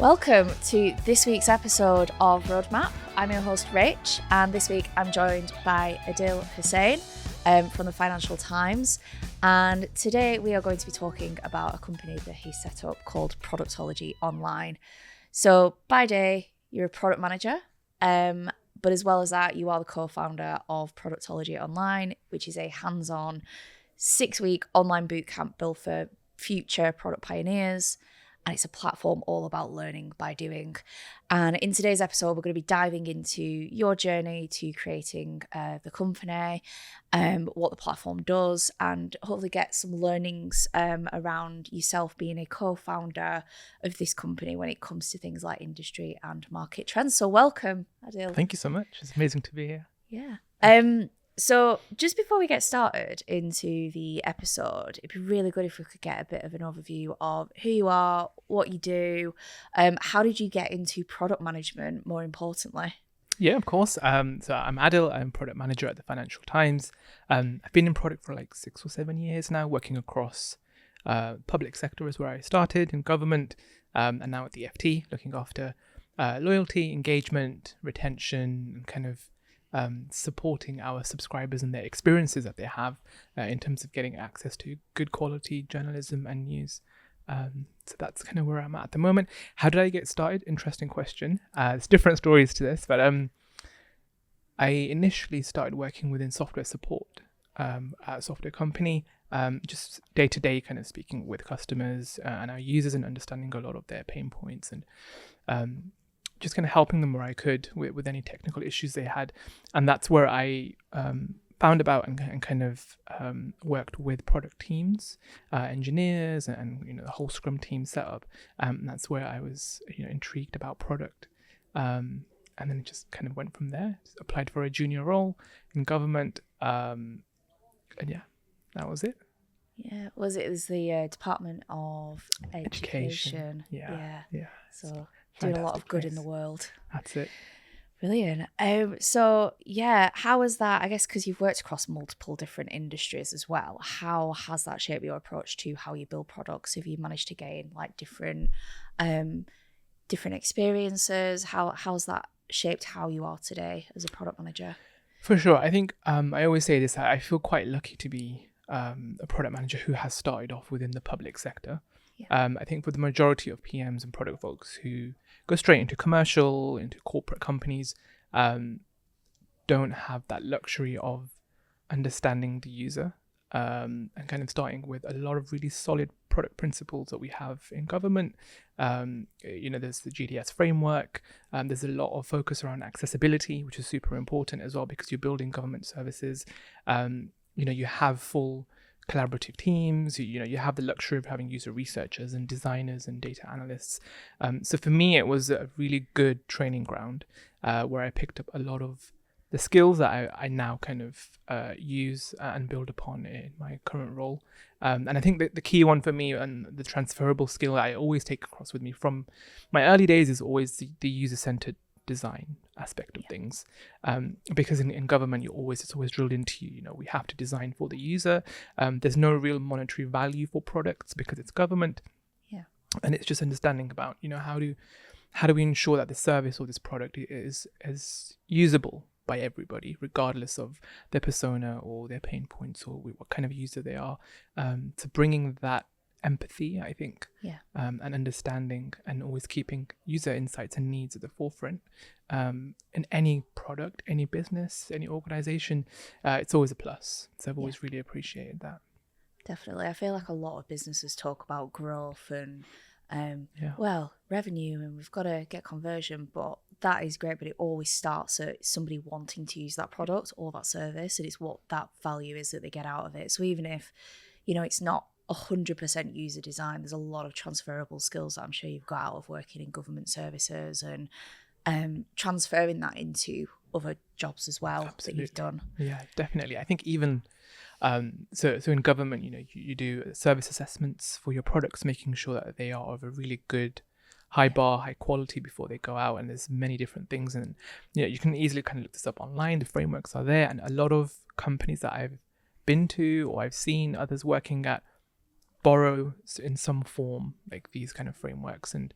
Welcome to this week's episode of Roadmap. I'm your host, Rach, and this week I'm joined by Adil Hussain from the Financial Times. And today we are going to be talking about a company that he set up called Productology.online. So by day, you're a product manager, but as well as that, you are the co-founder of Productology.online, which is a hands-on 6-week online bootcamp built for future product pioneers. And it's a platform all about learning by doing. And in today's episode, we're going to be diving into your journey to creating the company, what the platform does, and hopefully get some learnings around yourself being a co-founder of this company when it comes to things like industry and market trends. So welcome, Adil. Thank you so much. It's amazing to be here. Yeah. So just before we get started into the episode, it'd be really good if we could get a bit of an overview of who you are, what you do, how did you get into product management, more importantly? Yeah, of course. So I'm Adil. I'm product manager at the Financial Times. I've been in product for like 6 or 7 years now, working across public sector is where I started, in government, and now at the FT, looking after loyalty, engagement, retention, and kind of supporting our subscribers and their experiences that they have in terms of getting access to good quality journalism and news. So that's kind of where I'm at the moment. How did I get started? Interesting question. There's different stories to this, but I initially started working within software support at a software company, just day-to-day kind of speaking with customers and our users and understanding a lot of their pain points and just kind of helping them where I could with any technical issues they had. And that's where I found about and kind of worked with product teams, engineers, and the whole Scrum team setup. And that's where I was intrigued about product. And then it just kind of went from there. Just applied for a junior role in government. And yeah, that was it. Yeah, it was the Department of Education. Yeah. So doing a lot of good in the world. That's it. Brilliant. So yeah, how was that? I guess because you've worked across multiple different industries as well. How has that shaped your approach to how you build products? Have you managed to gain like different experiences? How's that shaped how you are today as a product manager? For sure. I think I always say this. I feel quite lucky to be a product manager who has started off within the public sector. Yeah. I think for the majority of PMs and product folks who go straight into commercial, into corporate companies, don't have that luxury of understanding the user and kind of starting with a lot of really solid product principles that we have in government. There's the GDS framework. There's a lot of focus around accessibility, which is super important as well because you're building government services. You have full collaborative teams, you have the luxury of having user researchers and designers and data analysts. So for me, it was a really good training ground where I picked up a lot of the skills that I now kind of use and build upon in my current role. And I think that the key one for me and the transferable skill I always take across with me from my early days is always the user-centered design aspect of things, because in government it's always drilled into you. We have to design for the user. There's no real monetary value for products because it's government, and it's just understanding about how do we ensure that the service or this product is usable by everybody regardless of their persona or their pain points or what kind of user they are. So bringing that empathy, I think, and understanding and always keeping user insights and needs at the forefront in any product, any business, any organization, it's always a plus. So I've always really appreciated that. Definitely. I feel like a lot of businesses talk about growth and revenue, and we've got to get conversion, but that is great, but it always starts at somebody wanting to use that product or that service, and it's what that value is that they get out of it. So even if it's not 100% user design, there's a lot of transferable skills that I'm sure you've got out of working in government services and transferring that into other jobs as well. Absolutely. That you've done. Yeah, definitely. I think even so in government, you do service assessments for your products, making sure that they are of a really good high bar, high quality before they go out. And there's many different things, and you can easily kind of look this up online. The frameworks are there, and a lot of companies that I've been to or I've seen others working at borrow in some form like these kind of frameworks, and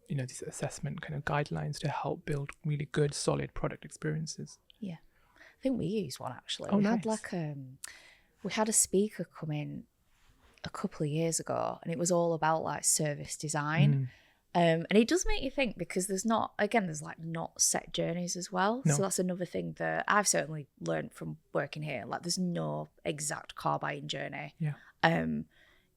these assessment kind of guidelines to help build really good, solid product experiences. Yeah, I think we used one actually. Oh, we nice. had we had a speaker come in a couple of years ago, and it was all about like service design. And it does make you think, because there's not set journeys as well. No. So that's another thing that I've certainly learned from working here. Like, there's no exact car buying journey. Yeah.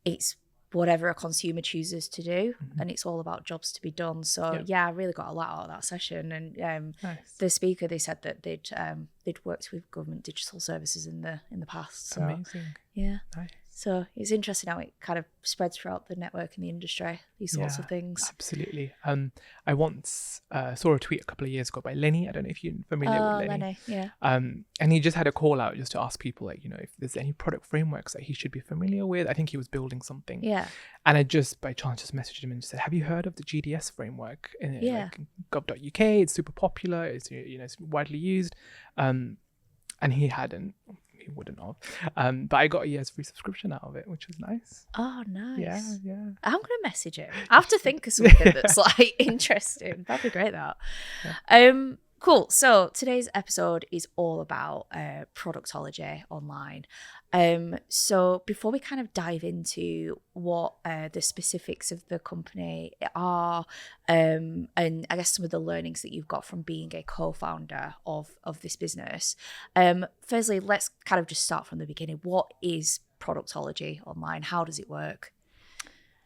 It's whatever a consumer chooses to do, and it's all about jobs to be done. So I really got a lot out of that session. And Nice. the speaker, they said that they'd worked with government digital services in the past. So, amazing. Yeah. Nice. So it's interesting how it kind of spreads throughout the network and the industry, these sorts of things. Absolutely. I once saw a tweet a couple of years ago by Lenny. I don't know if you're familiar with Lenny. Yeah. And he just had a call out just to ask people, like, if there's any product frameworks that he should be familiar with. I think he was building something. Yeah. And I just, by chance, just messaged him and just said, have you heard of the GDS framework in gov.uk? It's super popular. It's, it's widely used. And he hadn't. He wouldn't have. But I got a year's free subscription out of it, which was nice. Oh, nice. Yeah. I'm going to message him. I have to think of something that's like interesting. That'd be great, that. Yeah. Cool. So today's episode is all about Productology.online. So before we kind of dive into what the specifics of the company are, and I guess some of the learnings that you've got from being a co-founder of this business, firstly, let's kind of just start from the beginning. What is Productology.online? How does it work?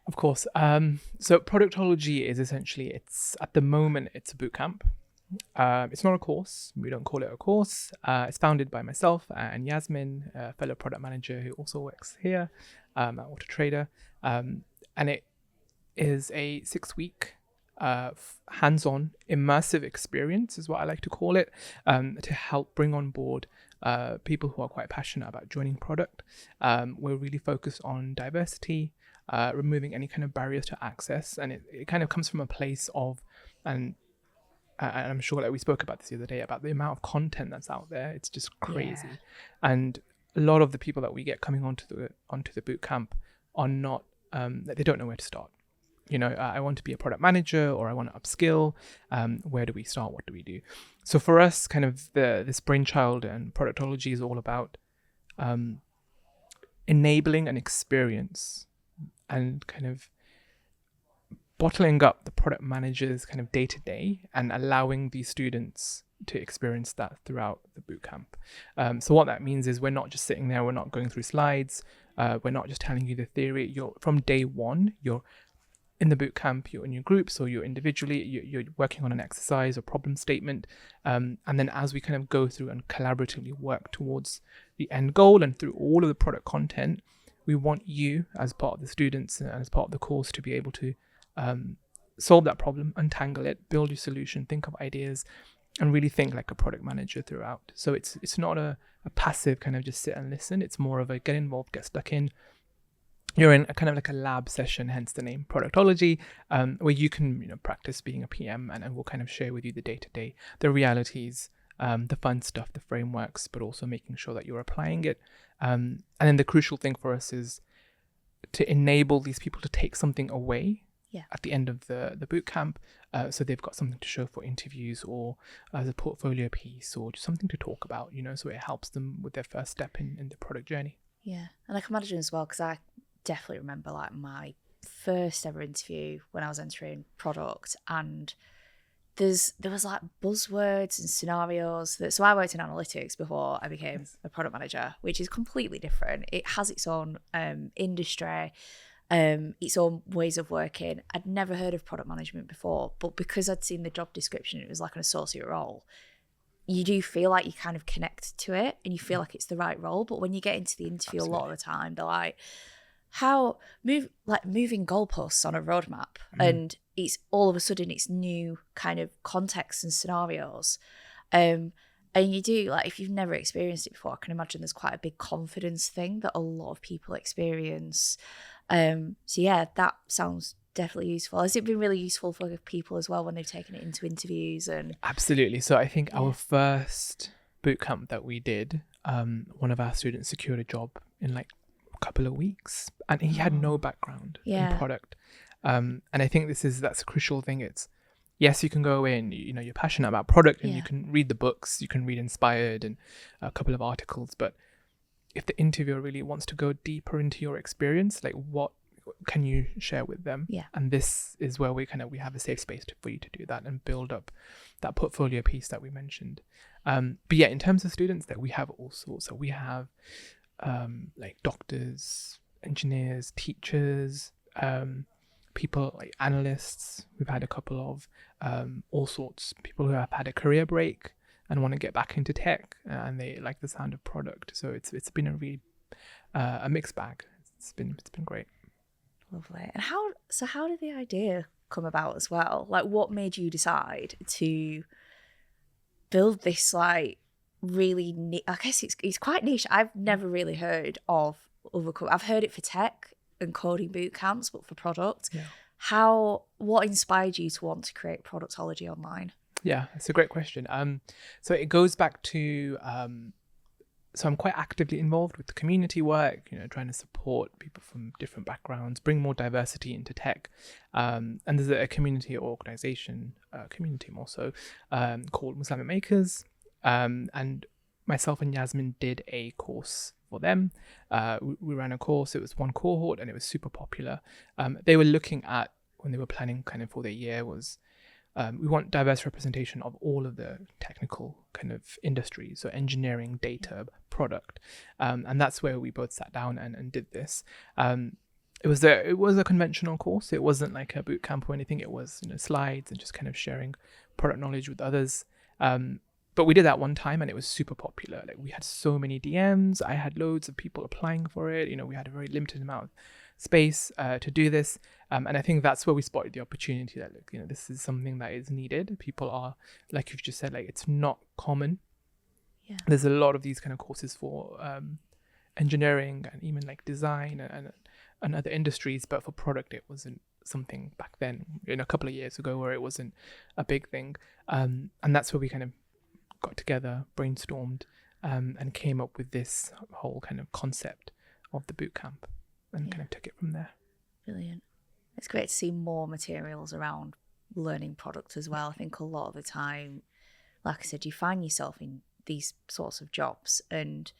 Of course. So Productology is essentially, at the moment, it's a bootcamp. It's not a course. We don't call it a course. It's founded by myself and Yasmin, a fellow product manager who also works here at Autotrader. And it is a 6-week hands-on immersive experience, is what I like to call it, to help bring on board people who are quite passionate about joining product. We're really focused on diversity, removing any kind of barriers to access. And it kind of comes from a place of, and I'm sure that we spoke about this the other day, about the amount of content that's out there. It's just crazy. Yeah. And a lot of the people that we get coming onto the bootcamp are not, they don't know where to start. I want to be a product manager, or I want to upskill. Where do we start? What do we do? So for us, kind of this brainchild and Productology is all about enabling an experience and kind of bottling up the product manager's kind of day-to-day and allowing these students to experience that throughout the bootcamp. So what that means is we're not just sitting there, we're not going through slides, we're not just telling you the theory. From day one, you're in the bootcamp, you're in your groups or you're individually, you're working on an exercise or problem statement. And then as we kind of go through and collaboratively work towards the end goal and through all of the product content, we want you as part of the students and as part of the course to be able to solve that problem, untangle it, build your solution, think of ideas, and really think like a product manager throughout. So it's not a passive kind of just sit and listen. It's more of a get involved, get stuck in. You're in a kind of like a lab session, hence the name Productology, where you can practice being a PM, and we'll kind of share with you the day-to-day, the realities, the fun stuff, the frameworks, but also making sure that you're applying it. And then the crucial thing for us is to enable these people to take something away at the end of the bootcamp, so they've got something to show for interviews or as a portfolio piece or just something to talk about, so it helps them with their first step in the product journey. Yeah, and I can imagine as well, because I definitely remember like my first ever interview when I was entering product, and there was like buzzwords and scenarios so I worked in analytics before I became a product manager, which is completely different. It has its own industry, its own ways of working. I'd never heard of product management before, but because I'd seen the job description, it was like an associate role. You do feel like you kind of connect to it and you feel like it's the right role. But when you get into the interview, a lot of the time, they're like, moving goalposts on a roadmap. And it's all of a sudden it's new kind of contexts and scenarios. And you do, like, if you've never experienced it before, I can imagine there's quite a big confidence thing that a lot of people experience. So yeah, that sounds definitely useful. Has it been really useful for people as well when they've taken it into interviews? And absolutely. So I think our first bootcamp that we did, one of our students secured a job in like a couple of weeks, and he had no background in product. And I think that's a crucial thing. It's, yes, you can go in, you're passionate about product and you can read the books, you can read Inspired and a couple of articles, but if the interviewer really wants to go deeper into your experience, like what can you share with them? Yeah. And this is where we have a safe space for you to do that and build up that portfolio piece that we mentioned. But yeah, in terms of students, that we have all sorts. So we have like doctors, engineers, teachers, people like analysts. We've had a couple of all sorts, people who have had a career break and want to get back into tech and they like the sound of product. So it's been a really a mixed bag. It's been great. Lovely. And how did the idea come about as well? Like, what made you decide to build this like really I guess it's quite niche. I've never really heard of I've heard it for tech and coding boot camps, but for product. Yeah. What inspired you to want to create Productology.online? Yeah, it's a great question. So it goes back to so I'm quite actively involved with the community work, trying to support people from different backgrounds, bring more diversity into tech. And there's a community organization, community more so, called Muslim Makers. And myself and Yasmin did a course for them. We ran a course. It was one cohort and it was super popular. They were looking at, when they were planning kind of for their year, was we want diverse representation of all of the technical kind of industries, so engineering, data, product, and that's where we both sat down and did this. It was a conventional course. It wasn't like a boot camp or anything. It was slides and just kind of sharing product knowledge with others. But we did that one time and it was super popular. Like, we had so many DMs. I had loads of people applying for it. We had a very limited amount of space to do this. And I think that's where we spotted the opportunity that, look, this is something that is needed. People are, like you've just said, like, it's not common. Yeah. There's a lot of these kind of courses for engineering and even like design and other industries, but for product, it wasn't something back then, a couple of years ago, where it wasn't a big thing. And that's where we kind of got together, brainstormed, and came up with this whole kind of concept of the bootcamp and kind of took it from there. Brilliant. It's great to see more materials around learning product as well. I think a lot of the time, like I said, you find yourself in these sorts of jobs. And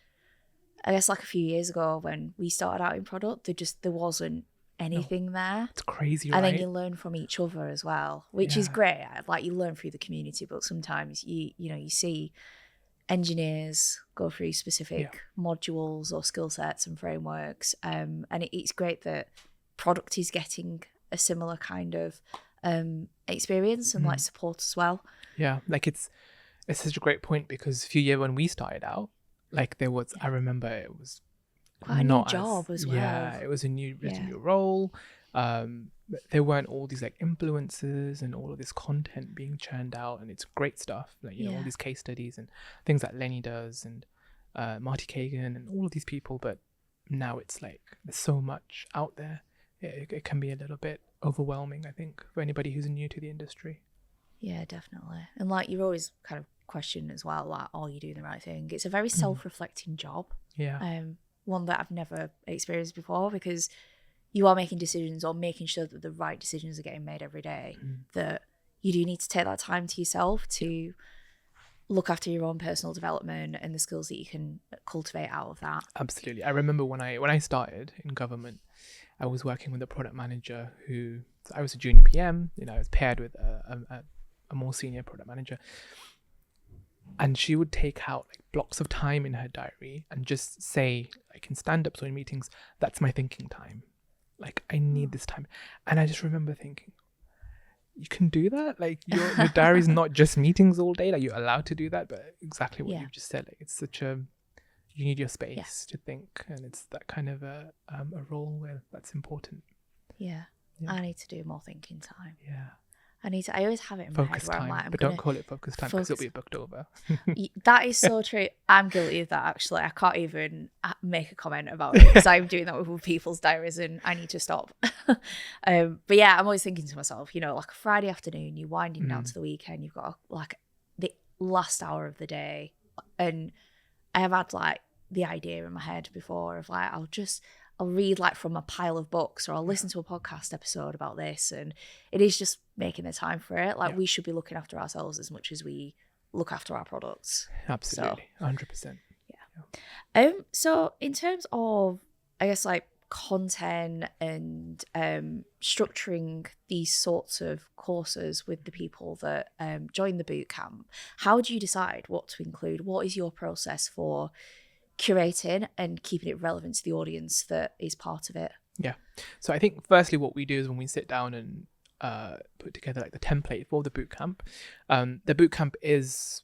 I guess like a few years ago when we started out in product, there wasn't anything there. It's crazy, right? And then you learn from each other as well, which is great. Like, you learn through the community, but sometimes you see engineers go through specific modules or skill sets and frameworks, and it's great that product is getting a similar kind of experience and like support as well. Yeah, like it's such a great point, because a few years when we started out, like there was, I remember it was quite a new job as well. Yeah, it was a new role. There weren't all these like influencers and all of this content being churned out, and it's great stuff, like all these case studies and things that Lenny does and Marty Kagan and all of these people. But now it's like there's so much out there. It can be a little bit overwhelming, I think, for anybody who's new to the industry. Yeah, definitely. And like, you're always kind of questioned as well, like, are you doing the right thing? It's a very self-reflecting job. Yeah. One that I've never experienced before, because you are making decisions or making sure that the right decisions are getting made every day, that you do need to take that time to yourself to look after your own personal development and the skills that you can cultivate out of that. Absolutely. I remember when I started in government, I was working with a product manager who, I was a junior PM, I was paired with a more senior product manager. And she would take out like blocks of time in her diary and just say, like in stand-ups or in meetings, that's my thinking time. Like, I need this time. And I just remember thinking, you can do that? Like, your diary's not just meetings all day. Like, you're allowed to do that. But exactly what you've just said, like, it's such a, you need your space to think. And it's that kind of a role where that's important. Yeah. I need to do more thinking time. Yeah. I always have it in my head where I'm like, don't call it focus time, because it'll be booked over. That is so true. I'm guilty of that, actually. I can't even make a comment about it, because I'm doing that with people's diaries and I need to stop. But yeah, I'm always thinking to myself, like a Friday afternoon, you're winding down to the weekend, you've got like the last hour of the day. And I have had like the idea in my head before of like, I'll read like from a pile of books, or I'll listen to a podcast episode about this. And it is just making the time for it. Like we should be looking after ourselves as much as we look after our products. Absolutely. 100%. So in terms of, I guess, like content and structuring these sorts of courses with the people that join the bootcamp, how do you decide what to include? What is your process for curating and keeping it relevant to the audience that is part of it? Yeah. So I think firstly what we do is when we sit down and put together like the template for the bootcamp, the bootcamp is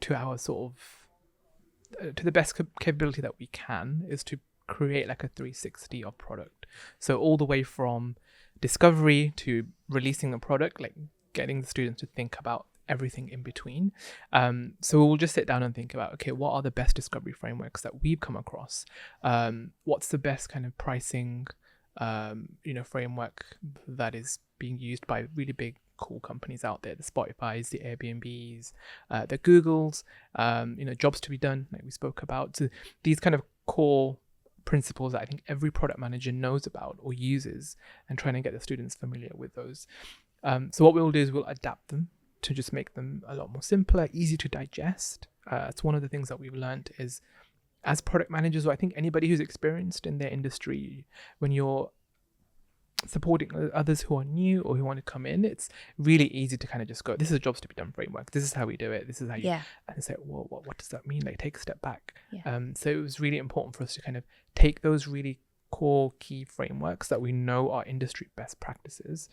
to our sort of to the best capability that we can, is to create like a 360 of product. So all the way from discovery to releasing the product, like getting the students to think about everything in between. So we'll just sit down and think about, okay, what are the best discovery frameworks that we've come across? What's the best kind of pricing framework that is being used by really big cool companies out there, the Spotify's, the Airbnbs, the Googles, jobs to be done, like we spoke about. So these kind of core principles that I think every product manager knows about or uses, and trying to get the students familiar with those. So what we'll do is we'll adapt them to just make them a lot more simpler, easy to digest. It's one of the things that we've learned is, as product managers, or I think anybody who's experienced in their industry, when you're supporting others who are new or who want to come in, it's really easy to kind of just go, this is a jobs to be done framework, this is how we do it, this is how you, and it's like, well, what does that mean? Like, take a step back. So it was really important for us to kind of take those really core key frameworks that we know are industry best practices,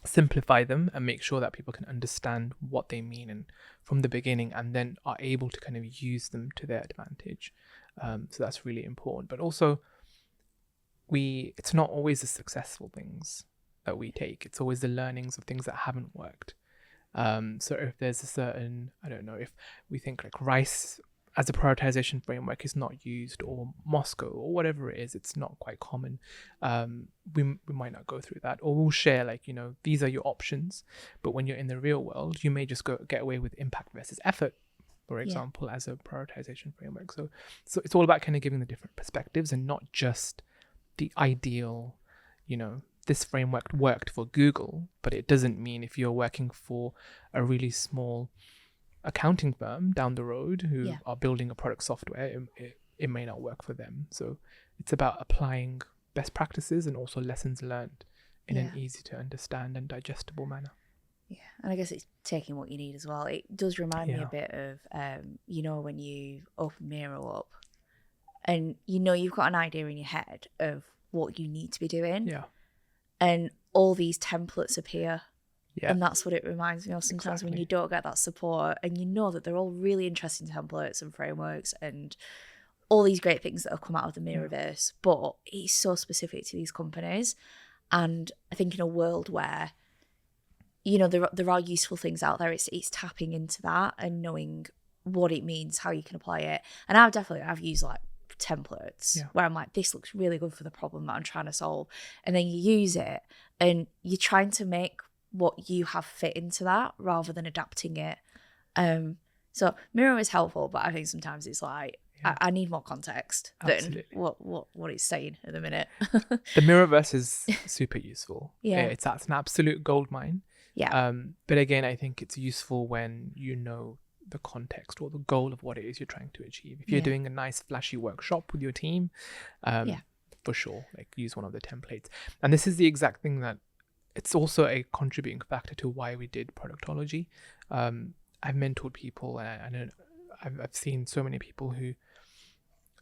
simplify them, and make sure that people can understand what they mean and from the beginning, and then are able to kind of use them to their advantage. So that's really important. But also, it's not always the successful things that we take, it's always the learnings of things that haven't worked. So if there's a certain, I don't know, if we think like rice as a prioritization framework is not used, or Moscow, or whatever it is, it's not quite common, we might not go through that, or we'll share like, these are your options, but when you're in the real world, you may just get away with impact versus effort, for example, as a prioritization framework. So it's all about kind of giving the different perspectives, and not just the ideal, this framework worked for Google, but it doesn't mean if you're working for a really small accounting firm down the road who are building a product software, it may not work for them. So it's about applying best practices and also lessons learned in an easy to understand and digestible manner. Yeah, and I guess it's taking what you need as well. It does remind me a bit of, when you open Miro up, and you've got an idea in your head of what you need to be doing. Yeah. And all these templates appear. Yeah. And that's what it reminds me of sometimes when you don't get that support, and that they're all really interesting templates and frameworks and all these great things that have come out of the Miroverse, but it's so specific to these companies. And I think in a world where, there are useful things out there, it's tapping into that and knowing what it means, how you can apply it. And I've used like templates where I'm like, this looks really good for the problem that I'm trying to solve, and then you use it and you're trying to make what you have fit into that rather than adapting it. So Miro is helpful, but I think sometimes it's like I need more context than what it's saying at the minute. The Miroverse is super useful. That's an absolute goldmine. But again, I think it's useful when the context or the goal of what it is you're trying to achieve. If you're doing a nice flashy workshop with your team, for sure, like, use one of the templates. And this is the exact thing that it's also a contributing factor to why we did Productology. I've mentored people, and I've seen so many people who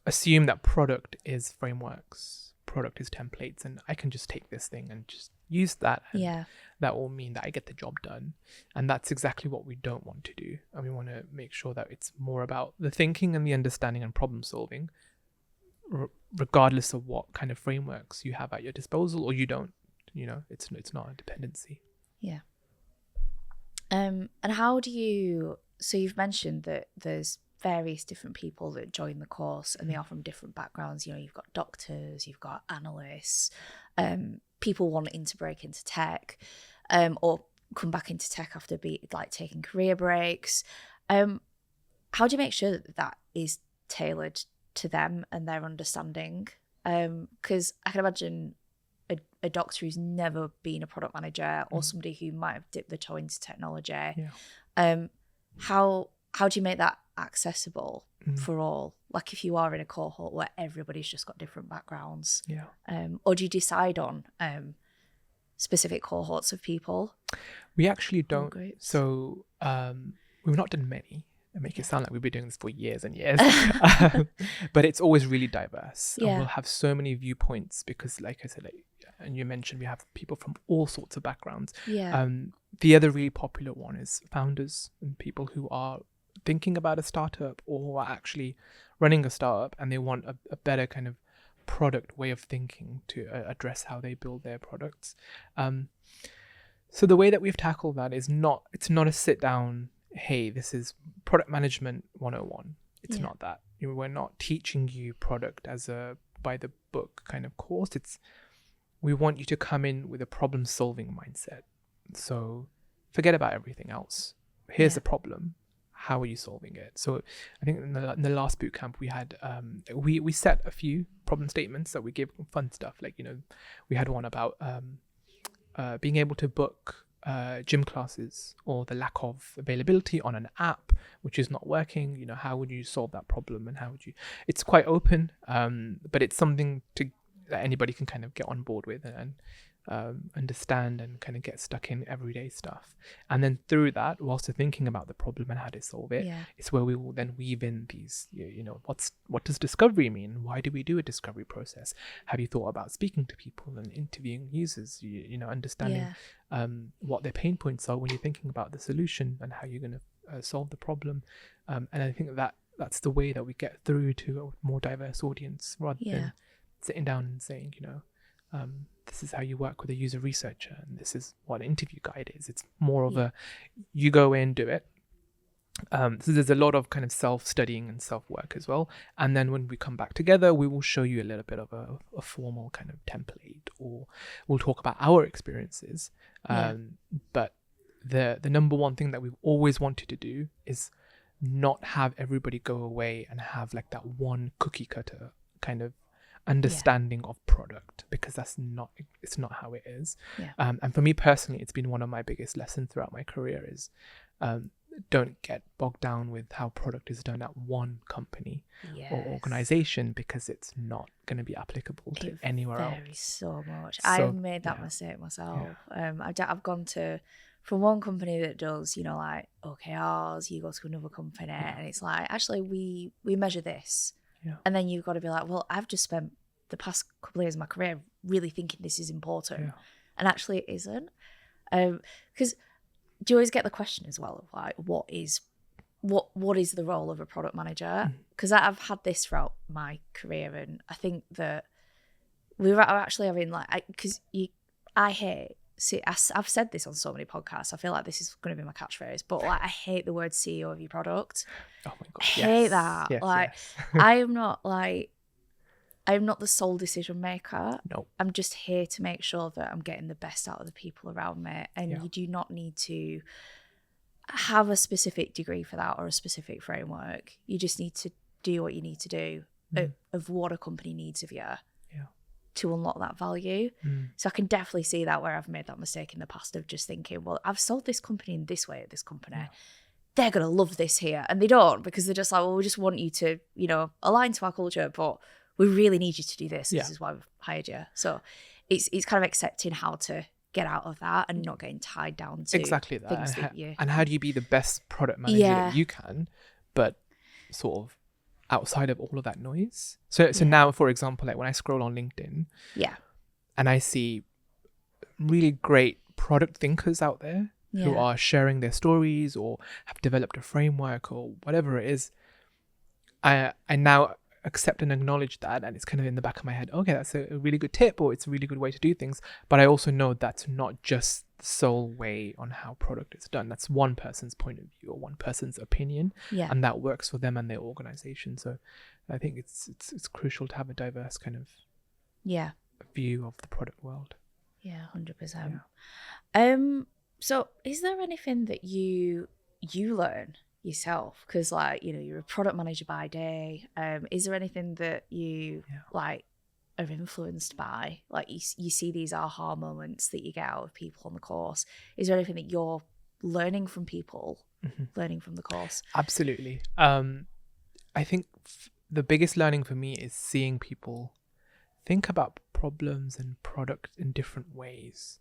assume that product is frameworks, product is templates, and I can just take this thing and just use that, and that will mean that I get the job done. And that's exactly what we don't want to do. And we want to make sure that it's more about the thinking and the understanding and problem solving, regardless of what kind of frameworks you have at your disposal or you don't. It's not a dependency. And how do you, so you've mentioned that there's various different people that join the course, and they are from different backgrounds. You've got doctors, you've got analysts, people wanting to break into tech, or come back into tech after taking career breaks. How do you make sure that is tailored to them and their understanding? Because I can imagine a doctor who's never been a product manager or somebody who might have dipped their toe into technology. How do you make that accessible for all? Like if you are in a cohort where everybody's just got different backgrounds, or do you decide on specific cohorts of people? We actually don't. So we've not done many. I make it sound like we've been doing this for years and years. But it's always really diverse. And we'll have so many viewpoints because, like I said, and you mentioned, we have people from all sorts of backgrounds. The other really popular one is founders and people who are thinking about a startup or are actually running a startup, and they want a better kind of product way of thinking to address how they build their products. So the way that we've tackled that is it's not a sit down, hey, this is product management 101. It's not that. We're not teaching you product as a by the book kind of course. We want you to come in with a problem solving mindset. So forget about everything else. Here's the problem. How are you solving it? So I think in the last bootcamp we had we set a few problem statements that we give fun stuff, like we had one about being able to book gym classes, or the lack of availability on an app which is not working. How would you solve that problem, and how would you? It's quite open, but it's something that anybody can kind of get on board with and understand and kind of get stuck in everyday stuff. And then through that, whilst they're thinking about the problem and how to solve it, it's where we will then weave in these, what does discovery mean? Why do we do a discovery process? Have you thought about speaking to people and interviewing users? Understanding what their pain points are when you're thinking about the solution and how you're going to solve the problem. And I think that's the way that we get through to a more diverse audience, rather than sitting down and saying, this is how you work with a user researcher, and this is what an interview guide is. It's more of you go in, do it. So there's a lot of kind of self-studying and self-work as well. And then when we come back together, we will show you a little bit of a formal kind of template, or we'll talk about our experiences. But the number one thing that we've always wanted to do is not have everybody go away and have like that one cookie cutter kind of understanding of product, because it's not how it is. And for me personally, it's been one of my biggest lessons throughout my career is don't get bogged down with how product is done at one company or organization, because it's not going to be applicable to anywhere else. Varies so much. I've made that mistake myself. I've gone from one company that does like OKRs, you go to another company and it's like, actually we measure this. And then you've got to be like, well, I've just spent the past couple of years of my career really thinking this is important. And actually it isn't. Because do you always get the question as well of like, what is the role of a product manager? Because I've had this throughout my career, and I think that we're actually having like, because I hate, I've said this on so many podcasts, I feel like this is going to be my catchphrase, but like I hate the word CEO of your product. Oh my God. I hate that. I'm not the sole decision maker. No. I'm just here to make sure that I'm getting the best out of the people around me. And you do not need to have a specific degree for that or a specific framework. You just need to do what you need to do of what a company needs of you to unlock that value. So I can definitely see that where I've made that mistake in the past of just thinking, well, I've sold this company in this way at this company. They're going to love this here. And they don't, because they're just like, well, we just want you to, align to our culture, but we really need you to do this. This is why we've hired you. So it's kind of accepting how to get out of that and not getting tied down to exactly that. Things and how do you be the best product manager that you can, but sort of outside of all of that noise. So now, for example, like when I scroll on LinkedIn, and I see really great product thinkers out there who are sharing their stories or have developed a framework or whatever it is, I now accept and acknowledge that, and it's kind of in the back of my head, okay, that's a really good tip, or it's a really good way to do things. But I also know that's not just the sole way on how product is done. That's one person's point of view or one person's opinion, and that works for them and their organization. So I think it's crucial to have a diverse kind of view of the product world. 100%. So is there anything that you learn yourself, because like you're a product manager by day, is there anything that you like are influenced by? Like you see these aha moments that you get out of people on the course. Is there anything that you're learning from people, learning from the course? Absolutely. I think the biggest learning for me is seeing people think about problems and product in different ways.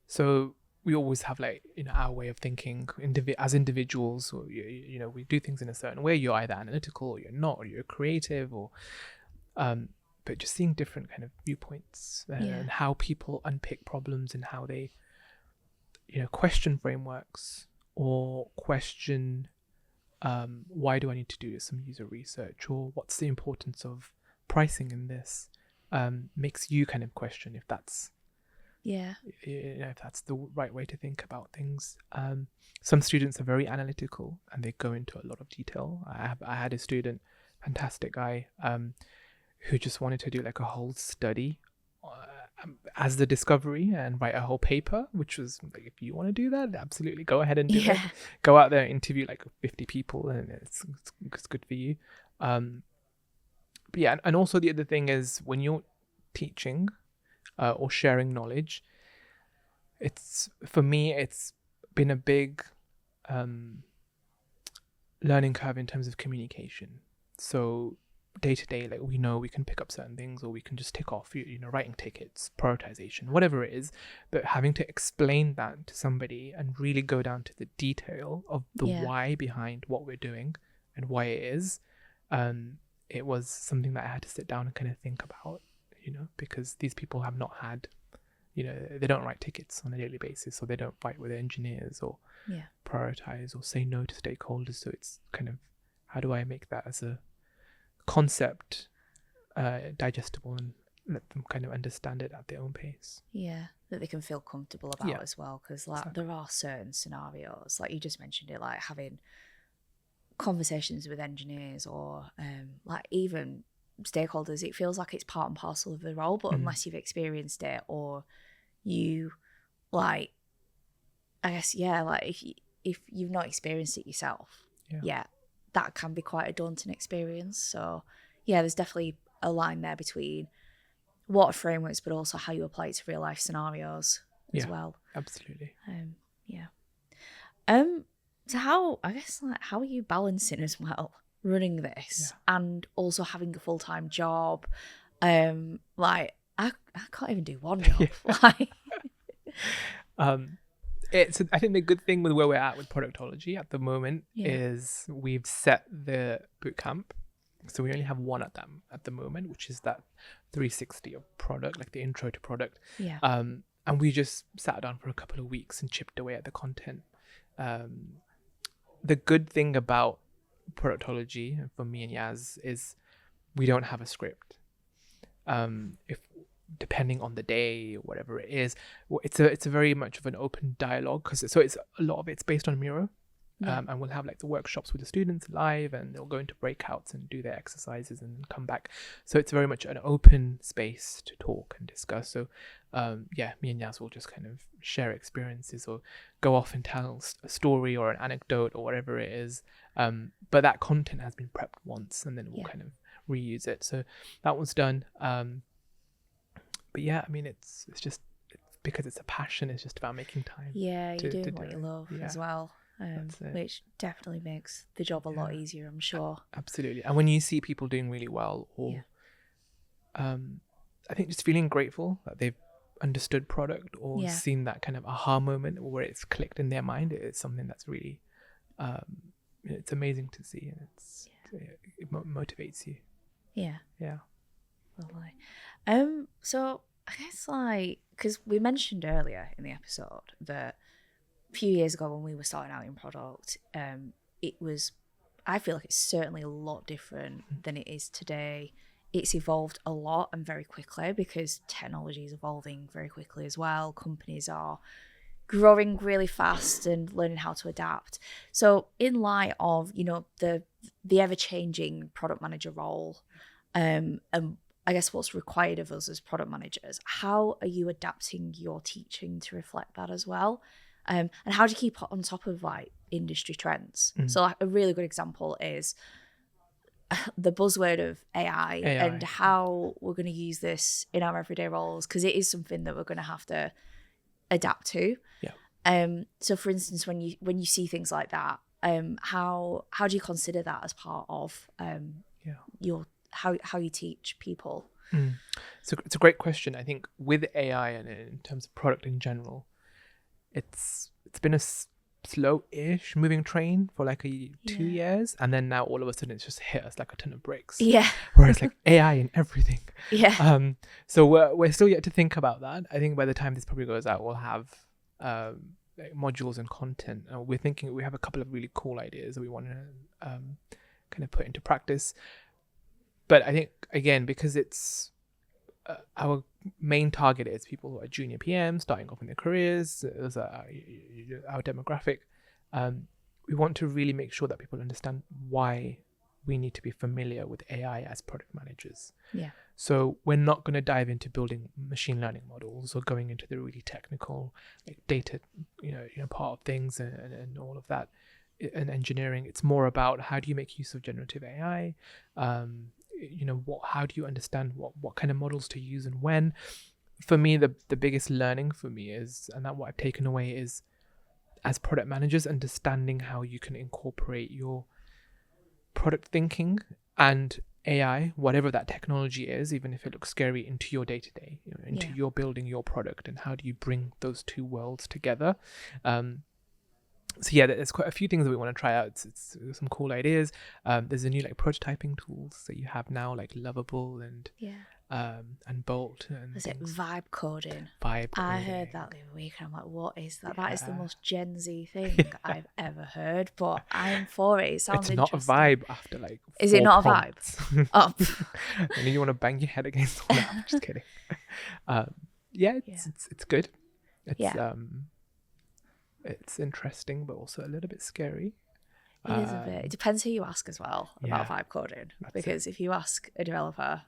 So we always have like, our way of thinking as individuals, or, we do things in a certain way. You're either analytical or you're not, or you're creative, or, but just seeing different kind of viewpoints and how people unpick problems and how they, question frameworks or question, why do I need to do some user research, or what's the importance of pricing in this, makes you kind of question if that's, if that's the right way to think about things. Some students are very analytical and they go into a lot of detail. I had a student, fantastic guy, who just wanted to do like a whole study as the discovery and write a whole paper, which was like, if you want to do that, absolutely go ahead and do it. Go out there and interview like 50 people, and it's good for you. But yeah, and also the other thing is, when you're teaching or sharing knowledge, for me it's been a big learning curve in terms of communication. So day to day, like, we know we can pick up certain things, or we can just tick off, writing tickets, prioritization, whatever it is, but having to explain that to somebody and really go down to the detail of the why behind what we're doing and why it is, it was something that I had to sit down and kind of think about, because these people have not had, they don't write tickets on a daily basis, or they don't fight with engineers, or prioritize, or say no to stakeholders. So it's kind of, how do I make that as a concept digestible and let them kind of understand it at their own pace? That they can feel comfortable about as well, because like there are certain scenarios, like you just mentioned it, like having conversations with engineers or like even stakeholders. It feels like it's part and parcel of the role, but unless you've experienced it, or you, like, I guess, like if you've not experienced it yourself, that can be quite a daunting experience. So there's definitely a line there between what are frameworks, but also how you apply it to real life scenarios as well. Absolutely. So how are you balancing as well, running this and also having a full-time job? Like I can't even do one job. Like I think the good thing with where we're at with Productology at the moment is we've set the bootcamp. So we only have one at the moment, which is that 360 of product, like the intro to product. And we just sat down for a couple of weeks and chipped away at the content. The good thing about Productology for me and Yaz is we don't have a script. If depending on the day or whatever it is, it's a very much of an open dialogue, because it's a lot of it's based on Miro. And we'll have like the workshops with the students live, and they'll go into breakouts and do their exercises and come back. So it's very much an open space to talk and discuss. So me and Yaz will just kind of share experiences or go off and tell a story or an anecdote or whatever it is. But that content has been prepped once, and then we'll kind of reuse it. So that was done. But I mean, it's just because it's a passion. It's just about making time. You're doing what you love as well. Which definitely makes the job a lot easier, I'm sure. Absolutely. And when you see people doing really well, or I think just feeling grateful that they've understood product, or seen that kind of aha moment where it's clicked in their mind, it's something that's really it's amazing to see, and it motivates you. Lovely. So I guess, like, because we mentioned earlier in the episode that a few years ago when we were starting out in product, I feel like it's certainly a lot different than it is today. It's evolved a lot and very quickly, because technology is evolving very quickly as well. Companies are growing really fast and learning how to adapt. So in light of, the ever-changing product manager role, and I guess what's required of us as product managers, how are you adapting your teaching to reflect that as well? And how do you keep on top of like industry trends? So like a really good example is the buzzword of AI, AI. and how we're going to use this in our everyday roles, because it is something that we're going to have to adapt to. So for instance, when you see things like that, how do you consider that as part of your how you teach people? So it's a great question. I think with AI and in terms of product in general, it's been a slow-ish moving train for like 2 years, and then now all of a sudden it's just hit us like a ton of bricks. Where it's like AI in everything. So we're still yet to think about that. I think by the time this probably goes out, we'll have like modules and content. We're thinking we have a couple of really cool ideas that we want to kind of put into practice. But I think, again, because it's our main target is people who are junior PMs starting off in their careers, those are our demographic. We want to really make sure that people understand why we need to be familiar with AI as product managers. So we're not going to dive into building machine learning models or going into the really technical like data, part of things and all of that and engineering. It's more about how do you make use of generative AI. How do you understand what kind of models to use and when? For me, the biggest learning for me is, and that what I've taken away is, as product managers, understanding how you can incorporate your product thinking and AI, whatever that technology is, even if it looks scary, into your day-to-day, into your building your product, and how do you bring those two worlds together? So there's quite a few things that we want to try out. It's some cool ideas. There's a new like prototyping tools that you have now, like Lovable and Bolt. And is it vibe coding? Vibe coding. I heard that the other week and I'm like, what is that? That is the most Gen Z thing I've ever heard, but I'm for it. It sounds interesting. It's not a vibe after like Is it not prompts. A vibe? Oh. And you want to bang your head against all that. I'm just kidding. It's good. It's interesting, but also a little bit scary. It is a bit. It depends who you ask as well about vibe coding. Because if you ask a developer,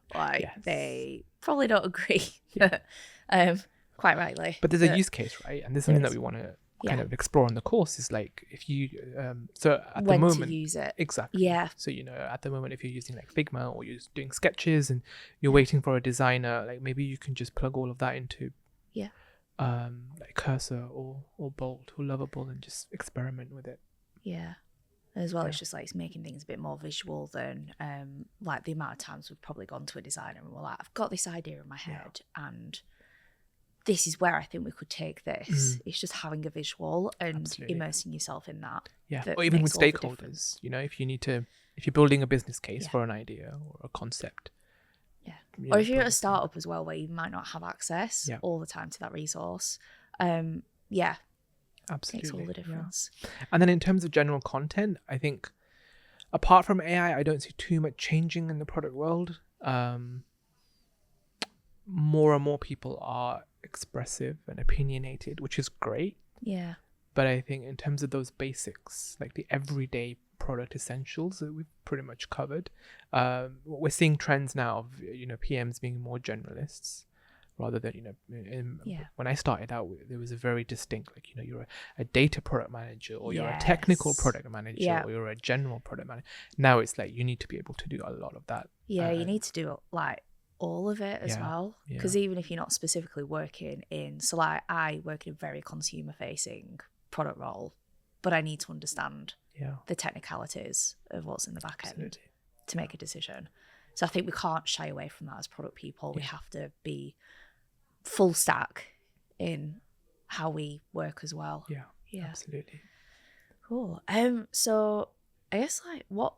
they probably don't agree. Quite rightly. But there's a use case, right? And there's something that we want to kind of explore in the course is like if you so at when the moment to use it. Exactly. So at the moment if you're using like Figma or you're doing sketches and you're waiting for a designer, like maybe you can just plug all of that into like Cursor or Bolt or Lovable and just experiment with it. As well, it's just like it's making things a bit more visual than like the amount of times we've probably gone to a designer and we're like, I've got this idea in my head and this is where I think we could take this. It's just having a visual and immersing yourself in that. Or even with stakeholders, if you're building a business case for an idea or a concept. Or if you're at a startup as well, where you might not have access all the time to that resource. Absolutely. Makes all the difference. And then in terms of general content, I think apart from AI, I don't see too much changing in the product world. More and more people are expressive and opinionated, which is great. But I think in terms of those basics, like the everyday product essentials that we've pretty much covered, we're seeing trends now of PMs being more generalists rather than when I started out there was a very distinct you're a data product manager or you're a technical product manager or you're a general product manager. Now it's like you need to be able to do a lot of that. You need to do like all of it as well, because even if you're not specifically working in, so like I work in a very consumer facing product role, but I need to understand the technicalities of what's in the back end to make a decision. So I think we can't shy away from that as product people. We have to be full stack in how we work as well. Absolutely. Cool. So I guess what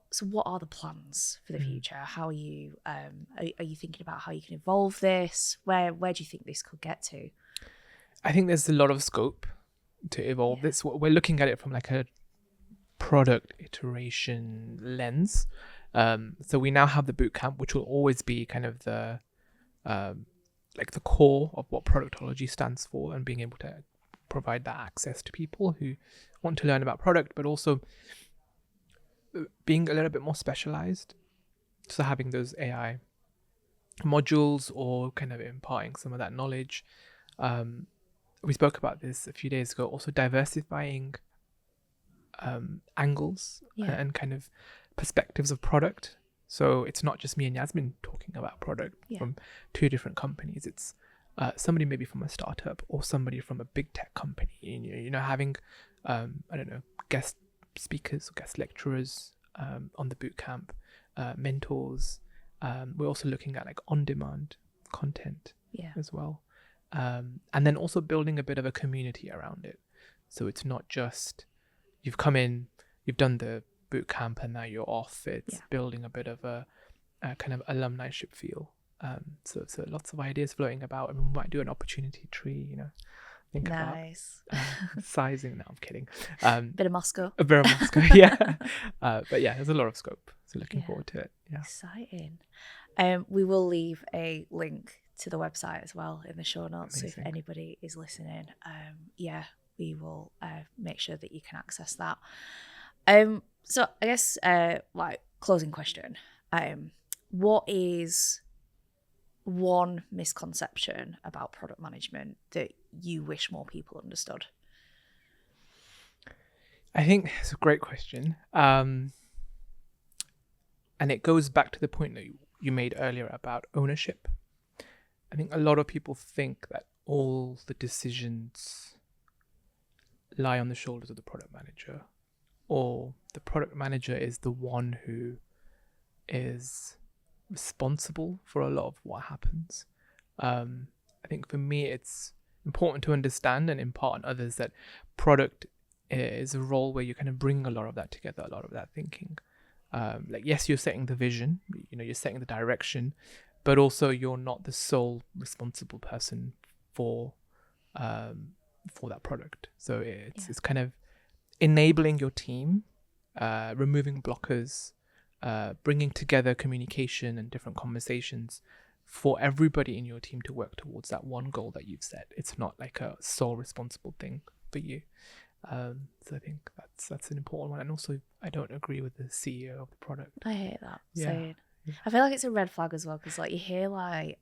are the plans for the future? How are you are you thinking about how you can evolve this? Where do you think this could get to? I think there's a lot of scope to evolve this. We're looking at it from like a product iteration lens. So we now have the bootcamp, which will always be kind of the like the core of what Productology stands for, and being able to provide that access to people who want to learn about product, but also being a little bit more specialized. So having those AI modules or kind of imparting some of that knowledge. We spoke about this a few days ago, also diversifying angles and kind of perspectives of product. So it's not just me and Yasmin talking about product from two different companies. It's somebody maybe from a startup or somebody from a big tech company. You know, having guest speakers or guest lecturers on the bootcamp, mentors. We're also looking at like on-demand content as well, and then also building a bit of a community around it. So it's not just you've come in, you've done the bootcamp, and now you're off. It's building a bit of a kind of alumni-ship feel. So lots of ideas floating about. I mean, we might do an opportunity tree, you know. Think nice. About sizing. No, I'm kidding. Bit of Moscow. A bit of Moscow, yeah. But yeah, there's a lot of scope. So looking forward to it. Yeah. Exciting. We will leave a link to the website as well in the show notes. Amazing. So if anybody is listening, we will make sure that you can access that. So I guess like closing question. What is one misconception about product management that you wish more people understood? I think it's a great question. And it goes back to the point that you made earlier about ownership. I think a lot of people think that all the decisions lie on the shoulders of the product manager, or the product manager is the one who is responsible for a lot of what happens. I think for me, it's important to understand and impart on others that product is a role where you kind of bring a lot of that together, a lot of that thinking. Like, yes, you're setting the vision, you know, you're setting the direction, but also you're not the sole responsible person for that product. So it's kind of enabling your team, removing blockers, bringing together communication and different conversations for everybody in your team to work towards that one goal that you've set. It's not like a sole responsible thing for you. So I think that's an important one. And also, I don't agree with the CEO of the product. I hate that saying. I feel like it's a red flag as well, because like you hear like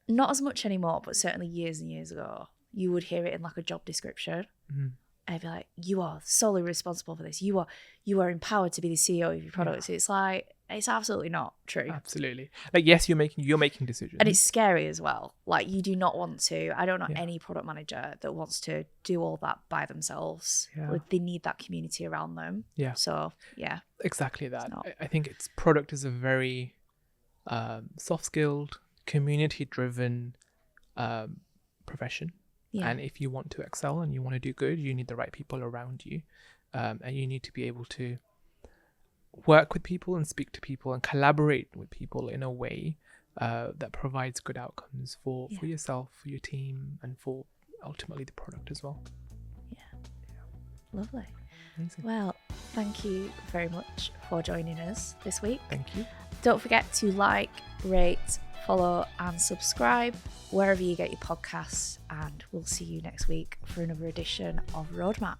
not as much anymore, but certainly years and years ago, you would hear it in like a job description. Mm-hmm. I'd be like, you are solely responsible for this. You are empowered to be the CEO of your product. So it's like, it's absolutely not true. Absolutely. Like, yes, you're making decisions. And it's scary as well. Like, you do not want to, I don't know any product manager that wants to do all that by themselves. Yeah. Like, they need that community around them. Yeah. So, yeah. Exactly that. I think product is a very soft-skilled, community-driven profession. Yeah. And if you want to excel and you want to do good, you need the right people around you. And you need to be able to work with people and speak to people and collaborate with people in a way that provides good outcomes for yourself, for your team, and for ultimately the product as well. Yeah. Lovely. Amazing. Well, thank you very much for joining us this week. Thank you. Don't forget to like, rate, follow and subscribe wherever you get your podcasts, and we'll see you next week for another edition of Roadmap.